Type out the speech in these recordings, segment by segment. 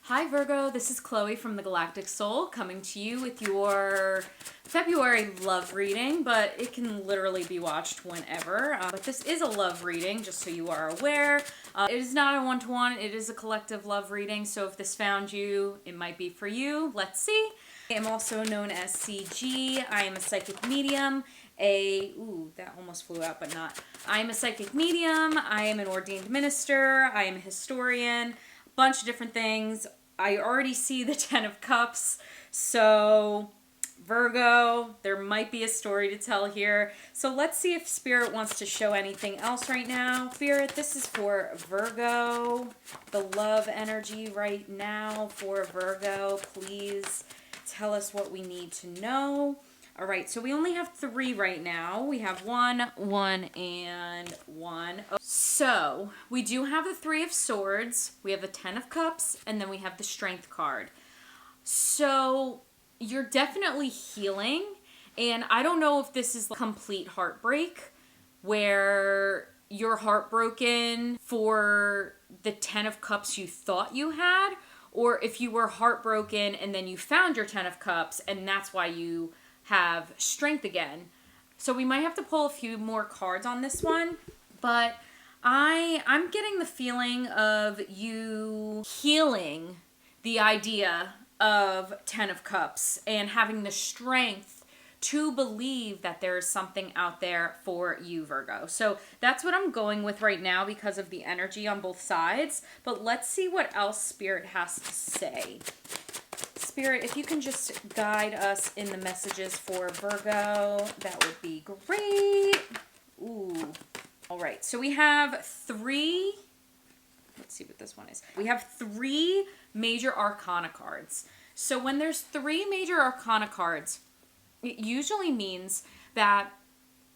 Hi Virgo, this is Chloe from the Galactic Soul coming to you with your February love reading, but it can literally be watched whenever. But this is a love reading, just so you are aware. It is not a one-to-one, it is a collective love reading, so if this found you, it might be for you. Let's see. I am also known as CG. I am a psychic medium. That almost flew out, but not. I am a psychic medium. I am an ordained minister. I am a historian. Bunch of different things. I already see the 10 of Cups, so Virgo, there might be a story to tell here. So let's see if Spirit wants to show anything else right now. Spirit, this is for Virgo, the love energy right now for Virgo. Please tell us what we need to know. All right, so we only have 3 right now. We have 1, 1, and 1. So we do have the 3 of Swords, we have the 10 of Cups, and then we have the Strength card. So you're definitely healing, and I don't know if this is complete heartbreak, where you're heartbroken for the 10 of Cups you thought you had, or if you were heartbroken and then you found your 10 of Cups, and that's why you have strength again. So we might have to pull a few more cards on this one, but I'm getting the feeling of you healing the idea of 10 of Cups and having the strength to believe that there is something out there for you, Virgo. So that's what I'm going with right now because of the energy on both sides, but let's see what else Spirit has to say. Spirit, if you can just guide us in the messages for Virgo, that would be great. Ooh. All right, so we have 3, let's see what this one is. We have 3 major arcana cards. So when there's 3 major arcana cards, it usually means that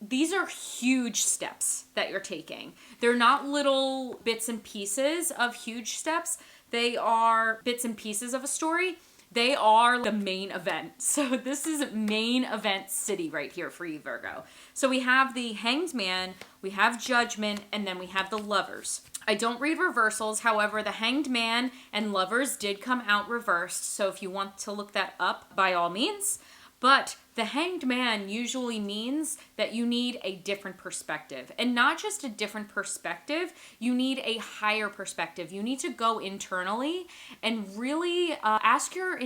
these are huge steps that you're taking. They're not little bits and pieces of huge steps. They are bits and pieces of a story. They are the main event. So this is main event city right here for you, Virgo. So we have the Hanged Man, we have Judgment, and then we have the Lovers. I don't read reversals. However, the Hanged Man and Lovers did come out reversed. So if you want to look that up, by all means. But the Hanged Man usually means that you need a different perspective. And not just a different perspective, you need a higher perspective. You need to go internally and really ask your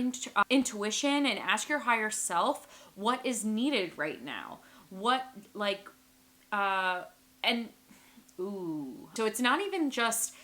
intuition and ask your higher self what is needed right now. So it's not even just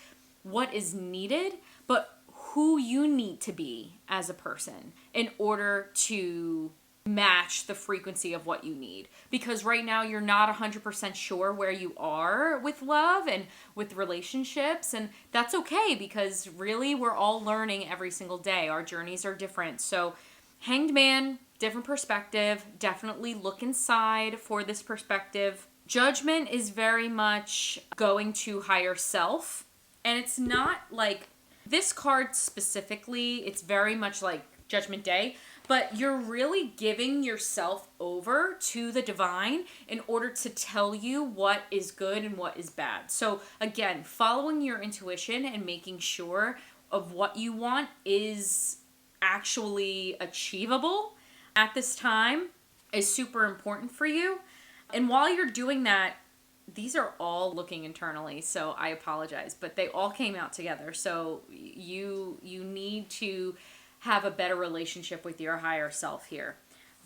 what is needed, but who you need to be as a person in order to match the frequency of what you need. Because right now you're not 100% sure where you are with love and with relationships, and that's okay because really we're all learning every single day. Our journeys are different. So Hanged Man, different perspective. Definitely look inside for this perspective. Judgment is very much going to higher self, and it's not like this card specifically, it's very much like Judgment Day, but you're really giving yourself over to the divine in order to tell you what is good and what is bad. So again, following your intuition and making sure of what you want is actually achievable at this time is super important for you. And while you're doing that, these are all looking internally, so I apologize, but they all came out together. So you need to have a better relationship with your higher self here.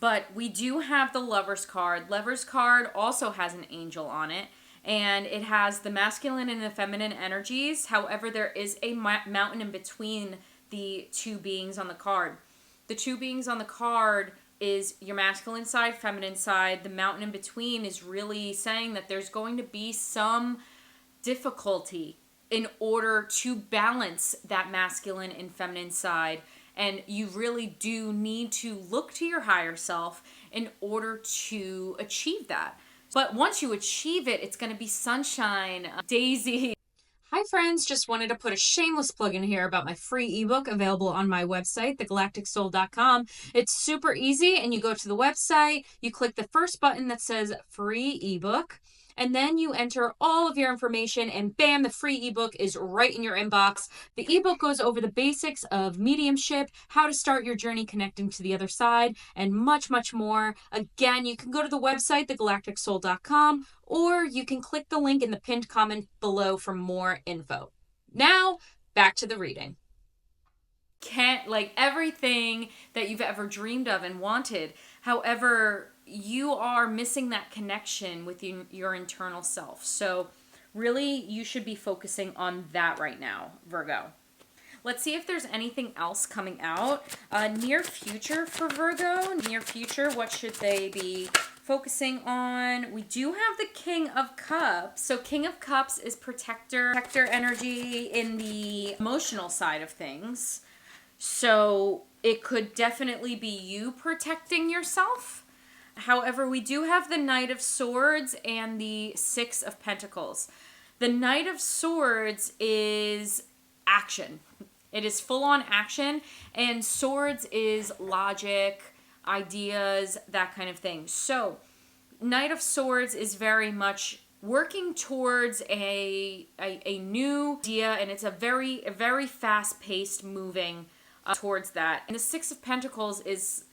But we do have the Lovers card. Lovers card also has an angel on it, and it has the masculine and the feminine energies. However, there is a mountain in between the 2 beings on the card. The 2 beings on the card is your masculine side, feminine side. The mountain in between is really saying that there's going to be some difficulty in order to balance that masculine and feminine side. And you really do need to look to your higher self in order to achieve that. But once you achieve it, it's going to be sunshine, daisy. Hi friends, just wanted to put a shameless plug in here about my free ebook available on my website, thegalacticsoul.com. It's super easy, and you go to the website, you click the first button that says free ebook, and then you enter all of your information, and bam, the free ebook is right in your inbox. The ebook goes over the basics of mediumship, how to start your journey connecting to the other side, and much, much more. Again, you can go to the website, thegalacticsoul.com, or you can click the link in the pinned comment below for more info. Now, back to the reading. Can't, like, everything that you've ever dreamed of and wanted. However, you are missing that connection with your internal self. So really, you should be focusing on that right now, Virgo. Let's see if there's anything else coming out. Near future for Virgo. Near future, what should they be focusing on? We do have the King of Cups. So King of Cups is protector energy in the emotional side of things. So it could definitely be you protecting yourself. However, we do have the Knight of Swords and the Six of Pentacles. The Knight of Swords is action. It is full-on action, and Swords is logic, ideas, that kind of thing. So Knight of Swords is very much working towards a new idea, and it's a very fast-paced moving towards that. And the Six of Pentacles is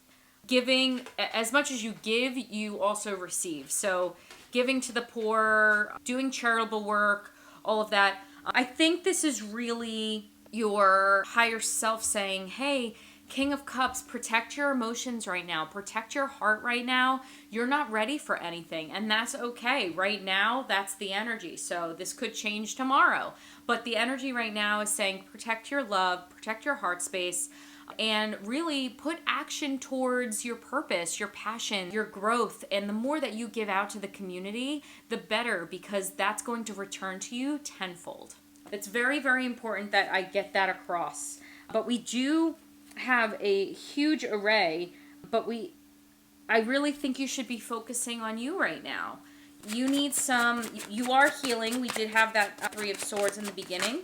giving. As much as you give, you also receive. So giving to the poor, doing charitable work, all of that. I think this is really your higher self saying, hey, King of Cups, protect your emotions right now. Protect your heart right now. You're not ready for anything, and that's okay. Right now, that's the energy. So this could change tomorrow. But the energy right now is saying protect your love, protect your heart space, and really put action towards your purpose, your passion, your growth. And the more that you give out to the community, the better, because that's going to return to you tenfold. It's very important that I get that across. But we do have a huge array, but I really think you should be focusing on you right now. You are healing. We did have that Three of Swords in the beginning.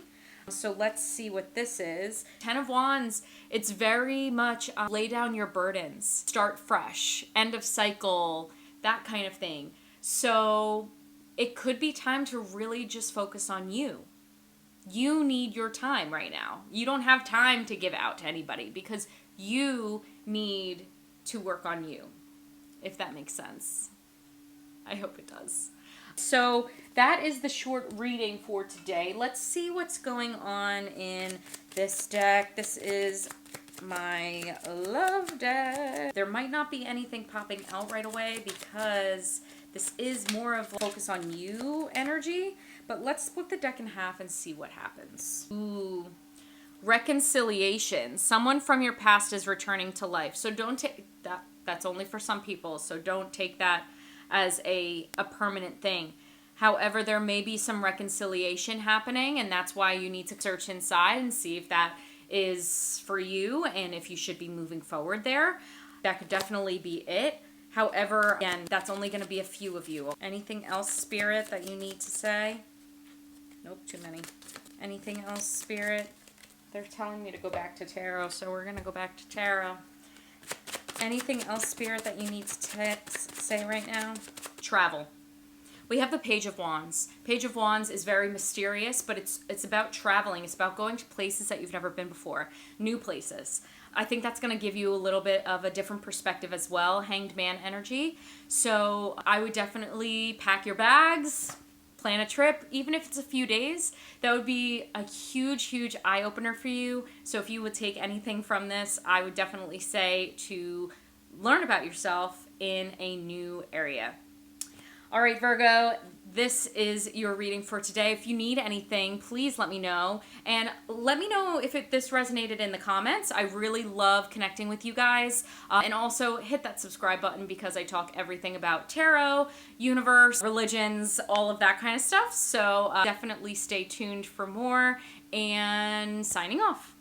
So let's see what this is. Ten of Wands, it's very much lay down your burdens, start fresh, end of cycle, that kind of thing. So it could be time to really just focus on you. You need your time right now. You don't have time to give out to anybody because you need to work on you, if that makes sense. I hope it does. So that is the short reading for today. Let's see what's going on in this deck. This is my love deck. There might not be anything popping out right away because this is more of a focus on you energy. But let's split the deck in half and see what happens. Ooh. Reconciliation. Someone from your past is returning to life. So don't take that. That's only for some people. So don't take that as a permanent thing. However, there may be some reconciliation happening, and that's why you need to search inside and see if that is for you and if you should be moving forward there. That could definitely be it. However, again, that's only going to be a few of you. Anything else, Spirit, that you need to say? Nope, too many. Anything else, Spirit? They're telling me to go back to tarot, so we're going to go back to tarot. Anything else, Spirit, that you need to say right now? Travel. We have the Page of Wands. Page of Wands is very mysterious, but it's about traveling. It's about going to places that you've never been before, new places. I think that's going to give you a little bit of a different perspective as well, Hanged Man energy. So I would definitely pack your bags, plan a trip, even if it's a few days. That would be a huge eye-opener for you. So if you would take anything from this, I would definitely say to learn about yourself in a new area. All right, Virgo, this is your reading for today. If you need anything, please let me know. And let me know if this resonated in the comments. I really love connecting with you guys. And also hit that subscribe button because I talk everything about tarot, universe, religions, all of that kind of stuff. So definitely stay tuned for more. And signing off.